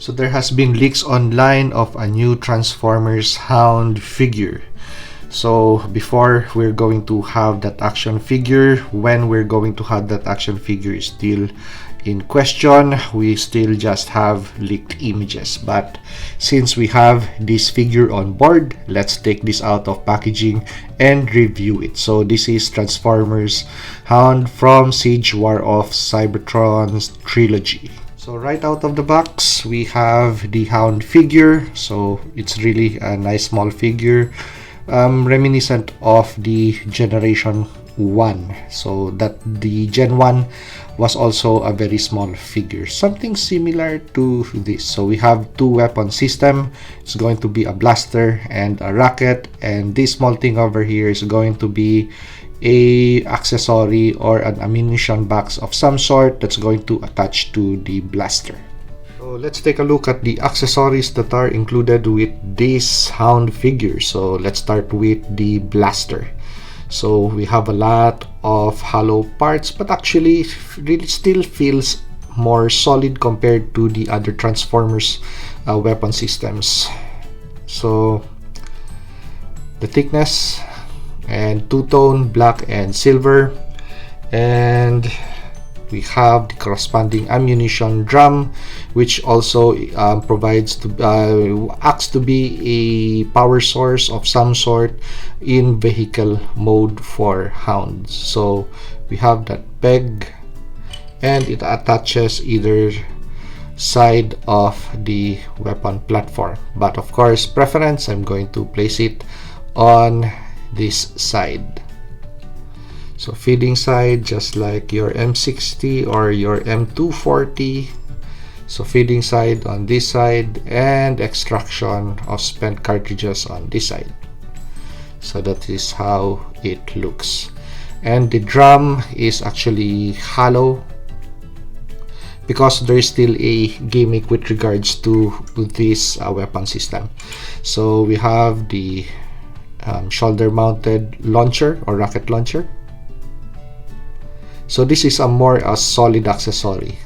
So there has been leaks online of a new Transformers Hound figure. So before we're going to have that action figure, when we're going to have that action figure is still in question. We still just have leaked images, but since we have this figure on board, let's take this out of packaging and review it. So this is Transformers Hound from Siege War of Cybertron's trilogy. So right out of the box, we have the Hound figure. So it's really a nice small figure, reminiscent of the Generation 1. So that the Gen 1 was also a very small figure, something similar to this. So we have two weapon system. It's going to be a blaster and a rocket, and this small thing over here is going to be a accessory or an ammunition box of some sort that's going to attach to the blaster. So let's take a look at the accessories that are included with this Hound figure. So let's start with the blaster. So we have a lot of hollow parts, but actually really still feels more solid compared to the other Transformers weapon systems. So the thickness and two-tone black and silver, and we have the corresponding ammunition drum, which also provides to acts to be a power source of some sort in vehicle mode for Hounds. So we have that peg, and it attaches either side of the weapon platform, but of course preference, I'm going to place it on this side. So feeding side, just like your M60 or your M240. So feeding side on this side, and extraction of spent cartridges on this side. So that is how it looks. And the drum is actually hollow because there is still a gimmick with regards to this weapon system. So we have the shoulder mounted launcher or rocket launcher. So this is a more solid accessory,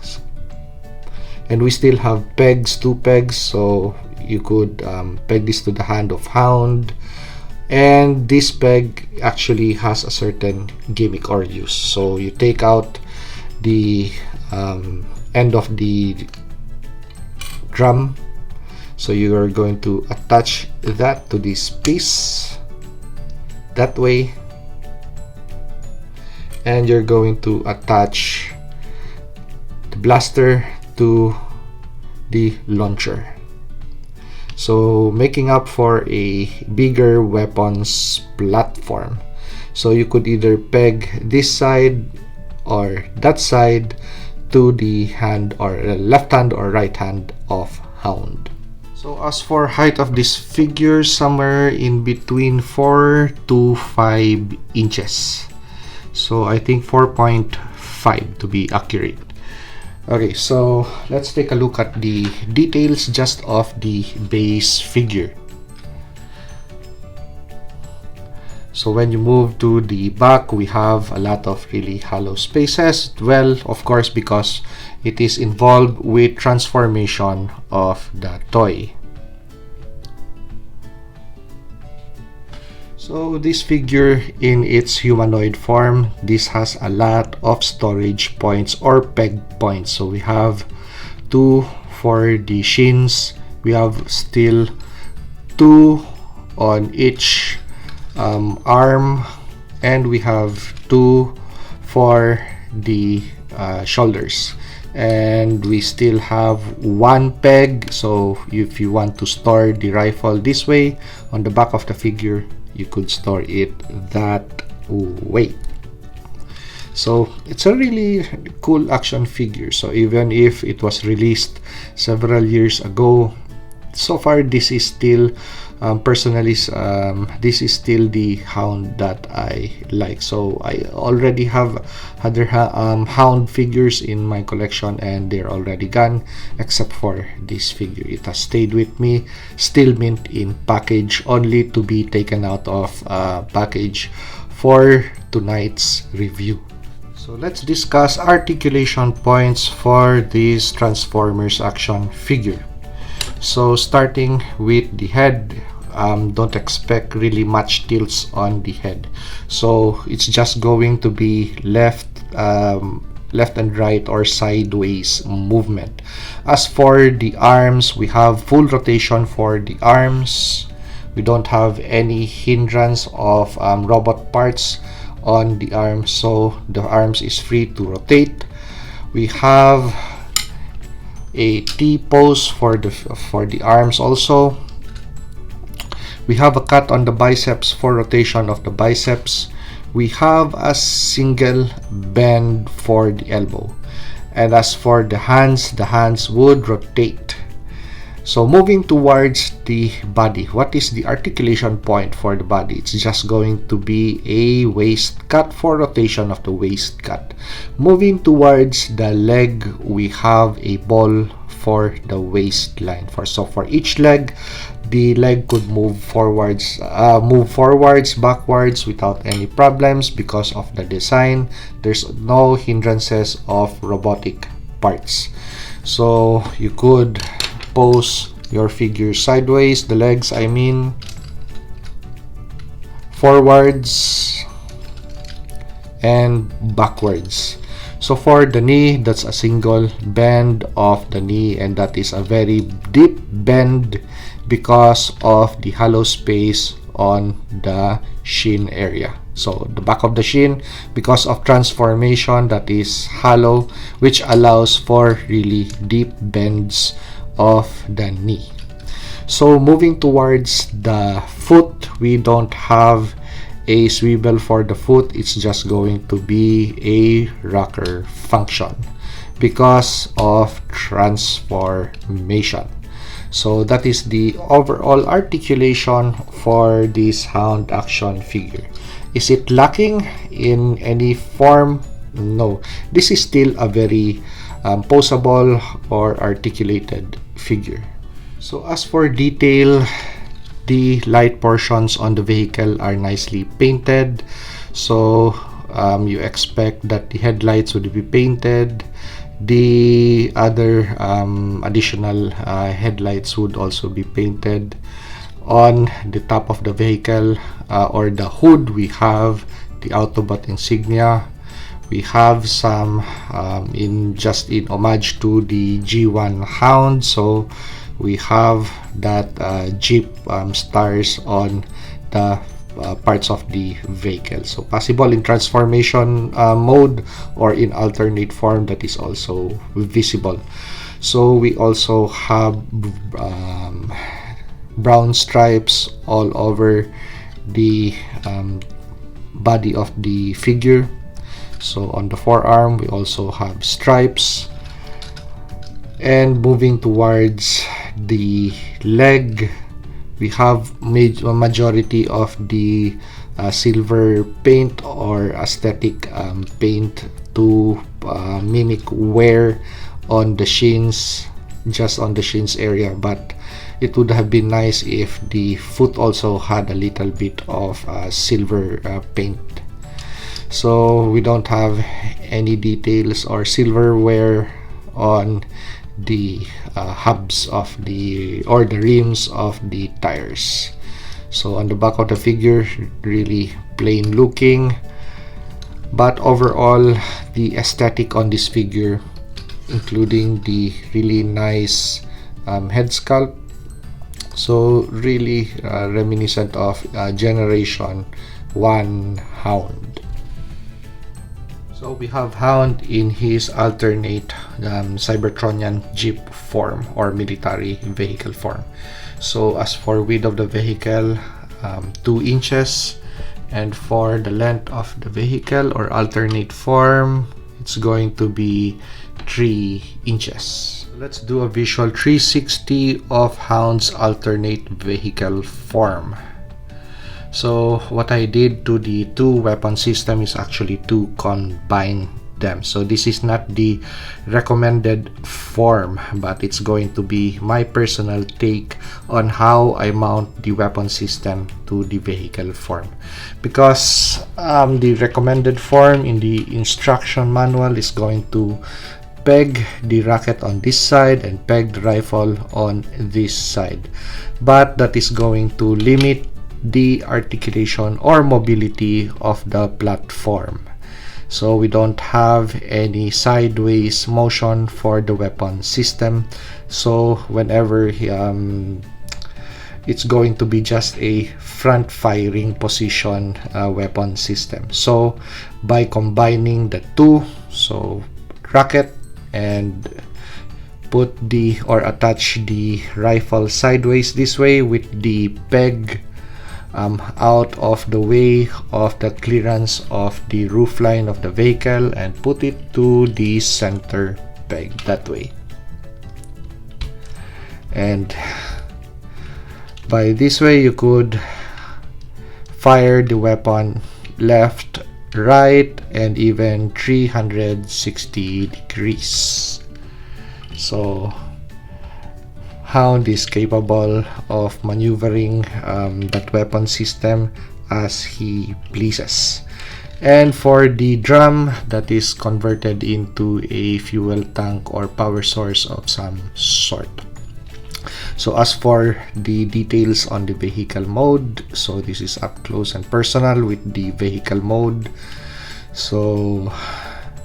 and we still have pegs, two pegs, so you could peg this to the hand of Hound, and this peg actually has a certain gimmick or use. So you take out the end of the drum, so you are going to attach that to this piece that way, and you're going to attach the blaster to the launcher, so making up for a bigger weapons platform. So you could either peg this side or that side to the hand or left hand or right hand of Hound. So as for height of this figure, somewhere in between 4 to 5 inches. So I think 4.5 to be accurate. Okay, so let's take a look at the details just of the base figure. So when you move to the back, we have a lot of really hollow spaces. Well, of course, because it is involved with transformation of the toy. So this figure in its humanoid form, this has a lot of storage points or peg points. So we have 2 for the shins, we have still 2 on each arm, and we have 2 for the shoulders, and we still have 1 peg. So if you want to store the rifle this way on the back of the figure, you could store it that way. So it's a really cool action figure. So even if it was released several years ago, so far this is still personally this is still the Hound that I like. So I already have other Hound figures in my collection, and they're already gone except for this figure. It has stayed with me, still mint in package, only to be taken out of package for tonight's review. So let's discuss articulation points for this Transformers action figure. So starting with the head, don't expect really much tilts on the head. So it's just going to be left and right or sideways movement. As for the arms, we have full rotation for the arms. We don't have any hindrance of robot parts on the arms, so the arms is free to rotate. We have a T pose for the arms also. We have a cut on the biceps for rotation of the biceps. We have a single bend for the elbow. And as for the hands would rotate. So moving towards the body, what is the articulation point for the body? It's just going to be a waist cut for rotation of the waist cut. Moving towards the leg, we have a ball for the waistline. So for each leg, the leg could move forwards, backwards without any problems because of the design. There's no hindrances of robotic parts. So you could pose your figure sideways, the legs I mean, forwards and backwards. So for the knee, that's a single bend of the knee, and that is a very deep bend because of the hollow space on the shin area. So the back of the shin, because of transformation, that is hollow, which allows for really deep bends of the knee. So moving towards the foot, we don't have a swivel for the foot. It's just going to be a rocker function because of transformation. So that is the overall articulation for this Hound action figure. Is it lacking in any form? No. This is still a very poseable or articulated figure. So as for detail, the light portions on the vehicle are nicely painted. So you expect that the headlights would be painted. The other additional headlights would also be painted. On the top of the vehicle or the hood, we have the Autobot insignia. We have some in homage to the G1 Hound. So we have that Jeep stars on the parts of the vehicle. So possible in transformation mode or in alternate form, that is also visible. So we also have brown stripes all over the body of the figure. So on the forearm, we also have stripes. And moving towards the leg, we have a majority of the silver paint or aesthetic paint to mimic wear on the shins, just on the shins area. But it would have been nice if the foot also had a little bit of silver paint. So we don't have any details or silverware on the hubs of the rims of the tires. So on the back of the figure, really plain looking, but overall the aesthetic on this figure, including the really nice head sculpt, so really reminiscent of Generation 1 Hound. So we have Hound in his alternate Cybertronian Jeep form or military vehicle form. So as for width of the vehicle, 2 inches, and for the length of the vehicle or alternate form, it's going to be 3 inches. Let's do a visual 360 of Hound's alternate vehicle form. So what I did to the 2 weapon system is actually to combine them. So this is not the recommended form, but it's going to be my personal take on how I mount the weapon system to the vehicle form, because the recommended form in the instruction manual is going to peg the rocket on this side and peg the rifle on this side, but that is going to limit the articulation or mobility of the platform. So we don't have any sideways motion for the weapon system, so whenever it's going to be just a front firing position weapon system. So by combining the two, so rocket and put the or attach the rifle sideways this way with the peg out of the way of the clearance of the roofline of the vehicle, and put it to the center peg that way. And by this way you could fire the weapon left, right, and even 360 degrees. So Hound is capable of maneuvering that weapon system as he pleases. And for the drum, that is converted into a fuel tank or power source of some sort. So as for the details on the vehicle mode, so this is up close and personal with the vehicle mode. So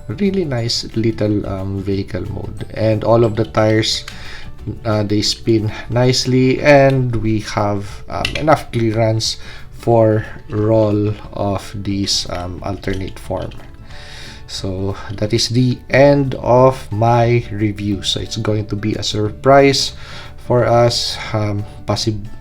really nice little vehicle mode, and all of the tires they spin nicely, and we have enough clearance for roll of this alternate form. So that is the end of my review. So it's going to be a surprise for us,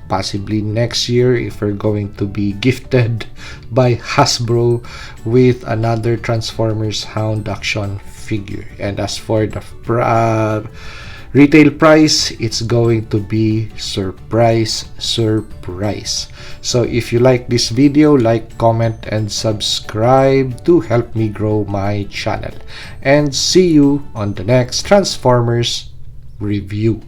possibly next year, if we're going to be gifted by Hasbro with another Transformers Hound action figure. And as for the retail price, it's going to be surprise. So if you like this video, like, comment, and subscribe to help me grow my channel. And see you on the next Transformers review.